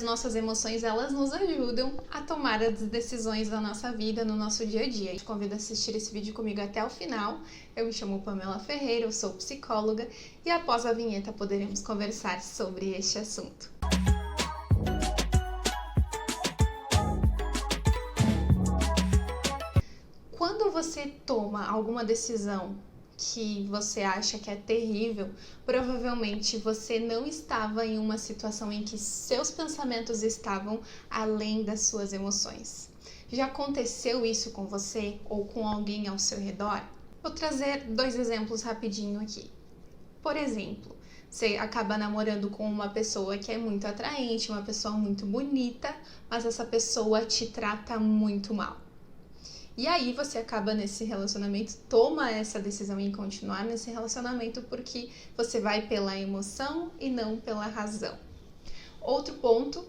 As nossas emoções, elas nos ajudam a tomar as decisões da nossa vida no nosso dia a dia. Eu te convido a assistir esse vídeo comigo até o final. Eu me chamo Pamela Ferreira, eu sou psicóloga e após a vinheta poderemos conversar sobre este assunto. Quando você toma alguma decisão que você acha que é terrível, provavelmente você não estava em uma situação em que seus pensamentos estavam além das suas emoções. Já aconteceu isso com você ou com alguém ao seu redor? Vou trazer 2 exemplos rapidinho aqui. Por exemplo, você acaba namorando com uma pessoa que é muito atraente, uma pessoa muito bonita, mas essa pessoa te trata muito mal. E aí você acaba nesse relacionamento, toma essa decisão em continuar nesse relacionamento porque você vai pela emoção e não pela razão. Outro ponto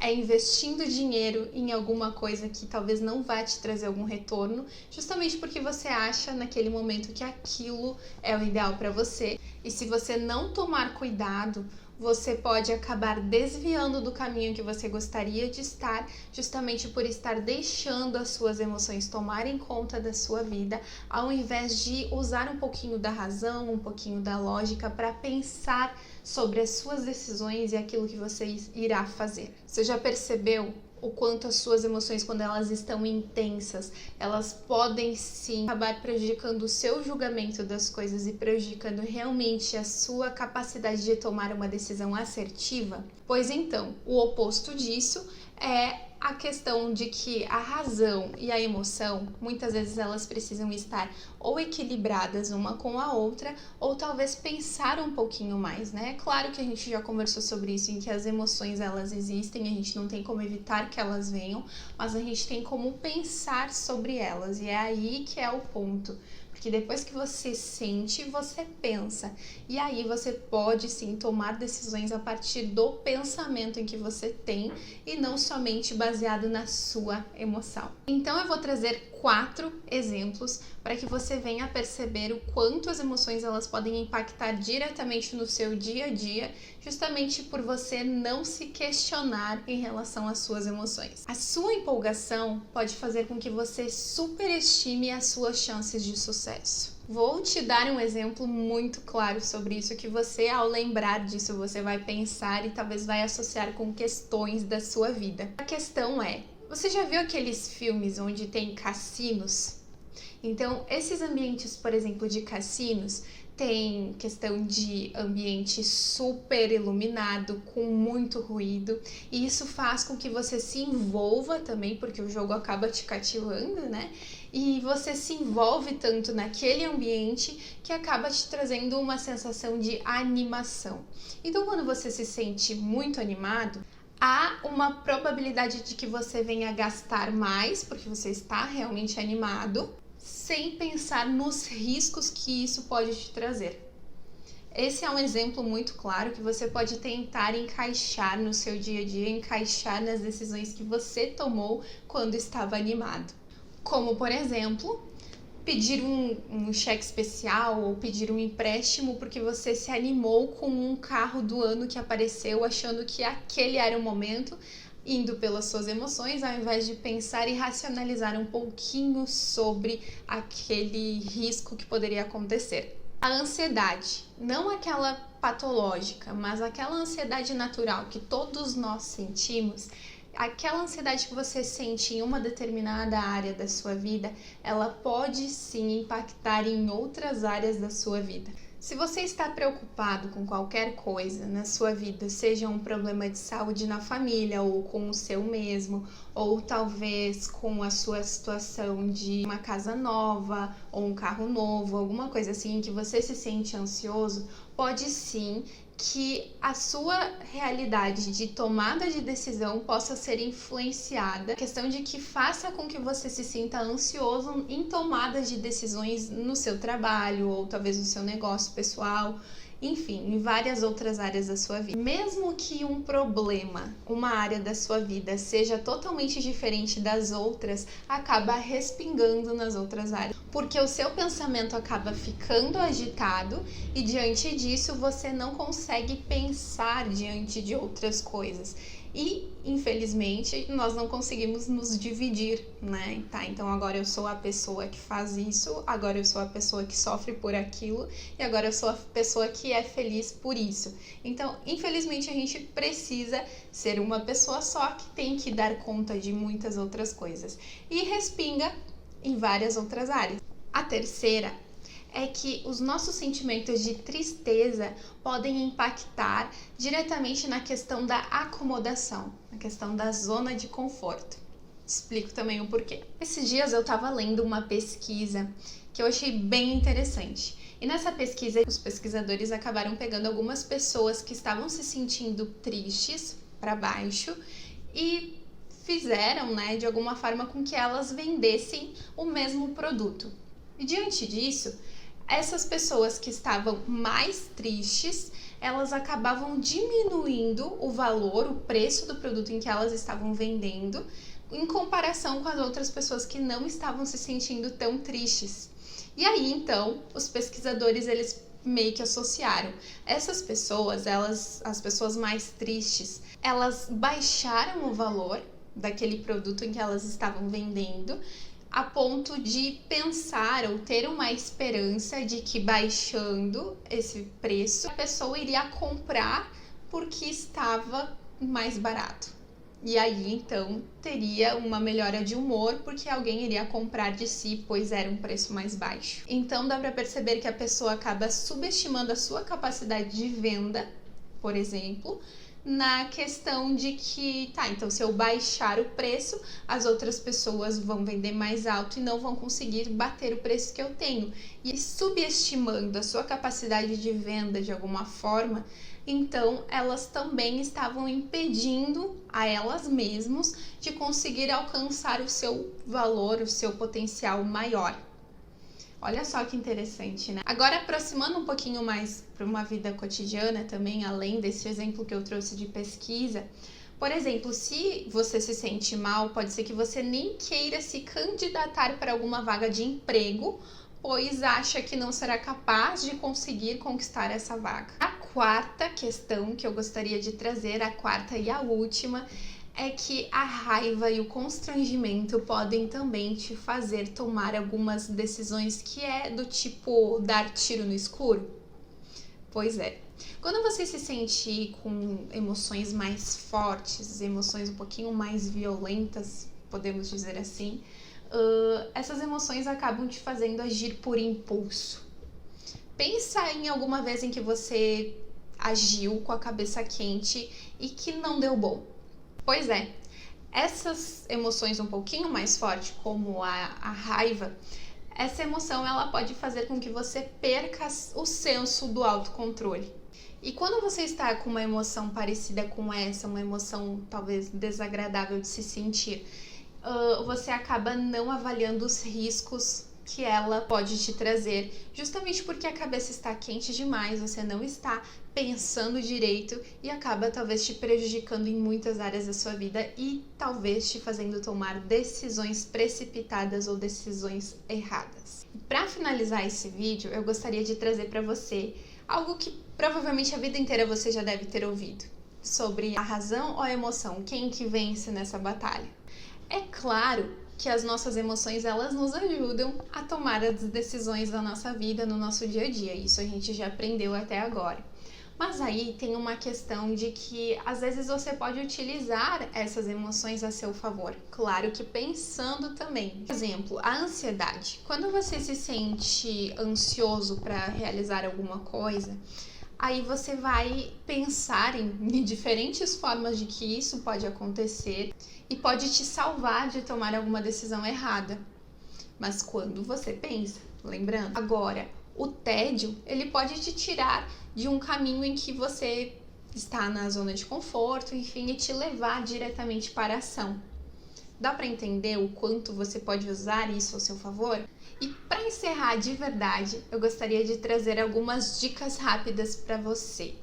é investindo dinheiro em alguma coisa que talvez não vá te trazer algum retorno, justamente porque você acha naquele momento que aquilo é o ideal para você. E se você não tomar cuidado, você pode acabar desviando do caminho que você gostaria de estar, justamente por estar deixando as suas emoções tomarem conta da sua vida, ao invés de usar um pouquinho da razão, um pouquinho da lógica para pensar sobre as suas decisões e aquilo que você irá fazer. Você já percebeu o quanto as suas emoções, quando elas estão intensas, elas podem sim acabar prejudicando o seu julgamento das coisas e prejudicando realmente a sua capacidade de tomar uma decisão assertiva? Pois então, o oposto disso é a questão de que a razão e a emoção, muitas vezes elas precisam estar ou equilibradas uma com a outra, ou talvez pensar um pouquinho mais, né? Claro que a gente já conversou sobre isso, em que as emoções elas existem, a gente não tem como evitar que elas venham, mas a gente tem como pensar sobre elas, e é aí que é o ponto. Porque depois que você sente, você pensa. E aí você pode sim tomar decisões a partir do pensamento em que você tem e não somente baseado na sua emoção. Então eu vou trazer 4 exemplos para que você venha perceber o quanto as emoções elas podem impactar diretamente no seu dia a dia, justamente por você não se questionar em relação às suas emoções. A sua empolgação pode fazer com que você superestime as suas chances de sucesso. Vou te dar um exemplo muito claro sobre isso, que você, ao lembrar disso, você vai pensar e talvez vai associar com questões da sua vida. A questão é, você já viu aqueles filmes onde tem cassinos? Então, esses ambientes, por exemplo, de cassinos, tem questão de ambiente super iluminado, com muito ruído, e isso faz com que você se envolva também, porque o jogo acaba te cativando, né? E você se envolve tanto naquele ambiente que acaba te trazendo uma sensação de animação. Então, quando você se sente muito animado, há uma probabilidade de que você venha gastar mais, porque você está realmente animado, sem pensar nos riscos que isso pode te trazer. Esse é um exemplo muito claro que você pode tentar encaixar no seu dia a dia, encaixar nas decisões que você tomou quando estava animado. Como, por exemplo, pedir um cheque especial ou pedir um empréstimo porque você se animou com um carro do ano que apareceu, achando que aquele era o momento, indo pelas suas emoções, ao invés de pensar e racionalizar um pouquinho sobre aquele risco que poderia acontecer. A ansiedade, não aquela patológica, mas aquela ansiedade natural que todos nós sentimos, aquela ansiedade que você sente em uma determinada área da sua vida, ela pode sim impactar em outras áreas da sua vida. Se você está preocupado com qualquer coisa na sua vida, seja um problema de saúde na família ou com o seu mesmo, ou talvez com a sua situação de uma casa nova ou um carro novo, alguma coisa assim que você se sente ansioso, pode sim que a sua realidade de tomada de decisão possa ser influenciada, a questão de que faça com que você se sinta ansioso em tomadas de decisões no seu trabalho ou talvez no seu negócio pessoal, enfim, em várias outras áreas da sua vida. Mesmo que um problema, uma área da sua vida seja totalmente diferente das outras, acaba respingando nas outras áreas, porque o seu pensamento acaba ficando agitado e diante disso você não consegue pensar diante de outras coisas. E infelizmente, nós não conseguimos nos dividir, né? Tá, então agora eu sou a pessoa que faz isso, agora eu sou a pessoa que sofre por aquilo, e agora eu sou a pessoa que é feliz por isso. Então, infelizmente, a gente precisa ser uma pessoa só que tem que dar conta de muitas outras coisas. E respinga em várias outras áreas. A terceira é que os nossos sentimentos de tristeza podem impactar diretamente na questão da acomodação, na questão da zona de conforto. Explico também o porquê. Esses dias eu estava lendo uma pesquisa que eu achei bem interessante. E nessa pesquisa, os pesquisadores acabaram pegando algumas pessoas que estavam se sentindo tristes, para baixo, e fizeram, né, de alguma forma com que elas vendessem o mesmo produto. E diante disso, essas pessoas que estavam mais tristes, elas acabavam diminuindo o valor, o preço do produto em que elas estavam vendendo, em comparação com as outras pessoas que não estavam se sentindo tão tristes. E aí, então, os pesquisadores, eles meio que associaram. Essas pessoas, as pessoas mais tristes, elas baixaram o valor daquele produto em que elas estavam vendendo, a ponto de pensar ou ter uma esperança de que baixando esse preço, a pessoa iria comprar porque estava mais barato. E aí, então, teria uma melhora de humor porque alguém iria comprar de si, pois era um preço mais baixo. Então, dá para perceber que a pessoa acaba subestimando a sua capacidade de venda, por exemplo, na questão de que, tá, então se eu baixar o preço, as outras pessoas vão vender mais alto e não vão conseguir bater o preço que eu tenho. E subestimando a sua capacidade de venda de alguma forma, então elas também estavam impedindo a elas mesmas de conseguir alcançar o seu valor, o seu potencial maior. Olha só que interessante, né? Agora, aproximando um pouquinho mais para uma vida cotidiana também, além desse exemplo que eu trouxe de pesquisa, por exemplo, se você se sente mal, pode ser que você nem queira se candidatar para alguma vaga de emprego, pois acha que não será capaz de conseguir conquistar essa vaga. A quarta questão que eu gostaria de trazer, a quarta e a última, é que a raiva e o constrangimento podem também te fazer tomar algumas decisões que é do tipo dar tiro no escuro. Pois é. Quando você se sente com emoções mais fortes, emoções um pouquinho mais violentas, podemos dizer assim, essas emoções acabam te fazendo agir por impulso. Pensa em alguma vez em que você agiu com a cabeça quente e que não deu bom. Pois é, essas emoções um pouquinho mais fortes, como a raiva, essa emoção ela pode fazer com que você perca o senso do autocontrole. E quando você está com uma emoção parecida com essa, uma emoção talvez desagradável de se sentir, você acaba não avaliando os riscos que ela pode te trazer, justamente porque a cabeça está quente demais, você não está pensando direito e acaba talvez te prejudicando em muitas áreas da sua vida e talvez te fazendo tomar decisões precipitadas ou decisões erradas. Para finalizar esse vídeo, eu gostaria de trazer para você algo que provavelmente a vida inteira você já deve ter ouvido, sobre a razão ou a emoção, quem que vence nessa batalha. É claro que as nossas emoções, elas nos ajudam a tomar as decisões da nossa vida no nosso dia a dia. Isso a gente já aprendeu até agora. Mas aí tem uma questão de que às vezes você pode utilizar essas emoções a seu favor. Claro que pensando também. Por exemplo, a ansiedade. Quando você se sente ansioso para realizar alguma coisa, aí você vai pensar em diferentes formas de que isso pode acontecer e pode te salvar de tomar alguma decisão errada. Mas quando você pensa, lembrando, agora, o tédio, ele pode te tirar de um caminho em que você está na zona de conforto, enfim, e te levar diretamente para a ação. Dá para entender o quanto você pode usar isso ao seu favor? E para encerrar de verdade, eu gostaria de trazer algumas dicas rápidas para você.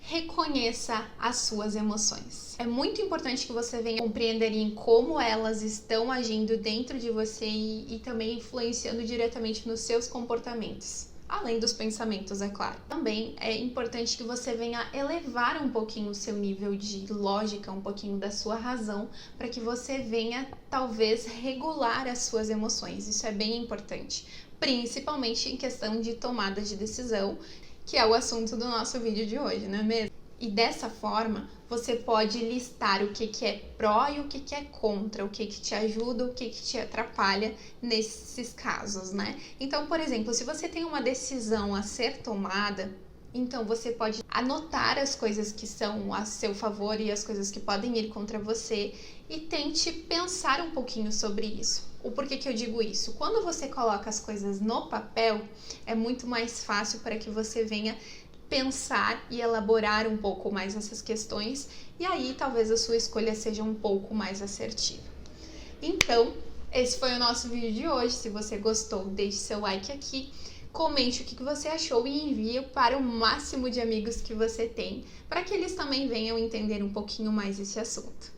Reconheça as suas emoções. É muito importante que você venha compreender em como elas estão agindo dentro de você e também influenciando diretamente nos seus comportamentos. além dos pensamentos, é claro. Também é importante que você venha elevar um pouquinho o seu nível de lógica, um pouquinho da sua razão, para que você venha, talvez, regular as suas emoções. Isso é bem importante, principalmente em questão de tomada de decisão, que é o assunto do nosso vídeo de hoje, não é mesmo? E dessa forma, você pode listar o que é pró e o que é contra, o que te ajuda, o que te atrapalha nesses casos, né? Então, por exemplo, se você tem uma decisão a ser tomada, então você pode anotar as coisas que são a seu favor e as coisas que podem ir contra você e tente pensar um pouquinho sobre isso. O porquê que eu digo isso? Quando você coloca as coisas no papel, é muito mais fácil para que você venha pensar e elaborar um pouco mais essas questões, e aí talvez a sua escolha seja um pouco mais assertiva. Então, esse foi o nosso vídeo de hoje. Se você gostou, deixe seu like aqui, comente o que você achou e envie para o máximo de amigos que você tem, para que eles também venham entender um pouquinho mais esse assunto.